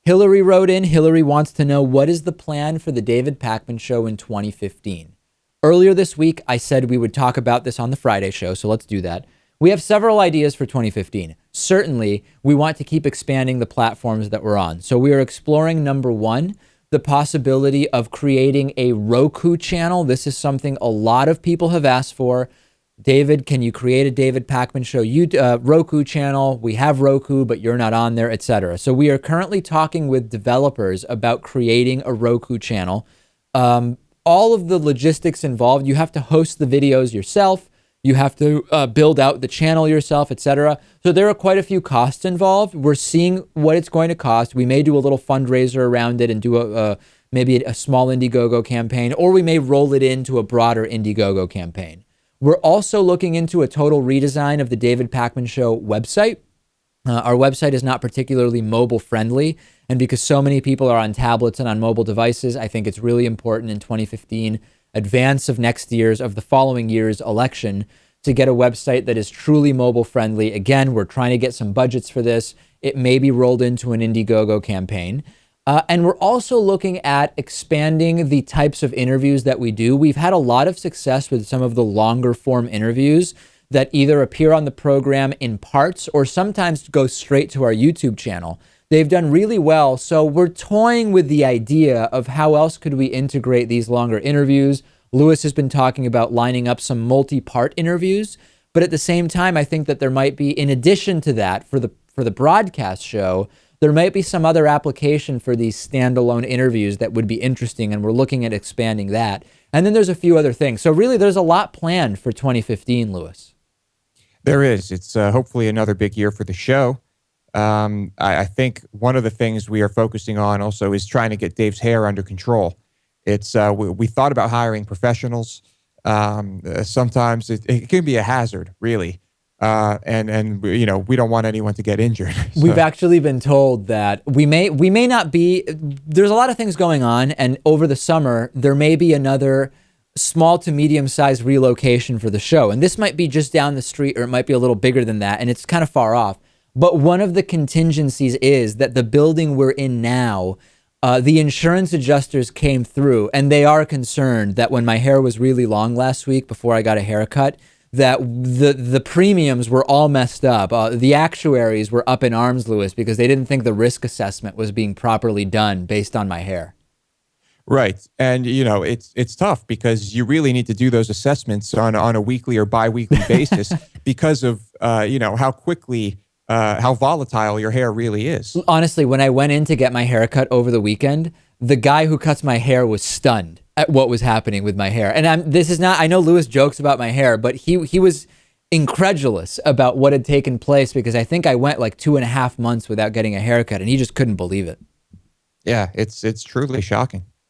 Hillary wrote in. Hillary wants to know, what is the plan for the David Pakman Show in 2015? Earlier this week, I said we would talk about this on the Friday show, so let's do that. We have several ideas for 2015. Certainly, we want to keep expanding the platforms that we're on. So we are exploring, number one, the possibility of creating a Roku channel. This is something a lot of people have asked for. David, can you create a David Pakman Show Roku channel? We have Roku, but you're not on there, etc. So we are currently talking with developers about creating a Roku channel. All of the logistics involved, you have to host the videos yourself. You have to build out the channel yourself, etc. So there are quite a few costs involved. We're seeing what it's going to cost. We may do a little fundraiser around it and do maybe a small Indiegogo campaign, or we may roll it into a broader Indiegogo campaign. We're also looking into a total redesign of the David Pakman Show website. Our website is not particularly mobile friendly, and because so many people are on tablets and on mobile devices, I think it's really important in 2015, advance of the following year's election, to get a website that is truly mobile friendly. Again, we're trying to get some budgets for this. It may be rolled into an Indiegogo campaign. And we're also looking at expanding the types of interviews that we do. We've had a lot of success with some of the longer form interviews that either appear on the program in parts or sometimes go straight to our YouTube channel. They've done really well. So we're toying with the idea of how else could we integrate these longer interviews. Lewis has been talking about lining up some multi-part interviews. But at the same time, I think that there might be, in addition to that, for the broadcast show, there might be some other application for these standalone interviews that would be interesting, and we're looking at expanding that. And then there's a few other things. So really, there's a lot planned for 2015, Lewis. There is. It's hopefully another big year for the show. I think one of the things we are focusing on also is trying to get Dave's hair under control. It's we thought about hiring professionals. Sometimes it can be a hazard, really. And we don't want anyone to get injured. So. We've actually been told that we may not be. There's a lot of things going on, and over the summer there may be another small to medium sized relocation for the show, and this might be just down the street, or it might be a little bigger than that, and it's kind of far off. But one of the contingencies is that the building we're in now, the insurance adjusters came through, and they are concerned that when my hair was really long last week before I got a haircut, that the premiums were all messed up. The actuaries were up in arms, Lewis, because they didn't think the risk assessment was being properly done based on my hair. Right. And, it's tough because you really need to do those assessments on a weekly or bi-weekly basis because of, how quickly, how volatile your hair really is. Honestly, when I went in to get my hair cut over the weekend, the guy who cuts my hair was stunned at what was happening with my hair. And I know Lewis jokes about my hair, but he was incredulous about what had taken place, because I think I went like 2.5 months without getting a haircut, and he just couldn't believe it. Yeah, it's truly shocking.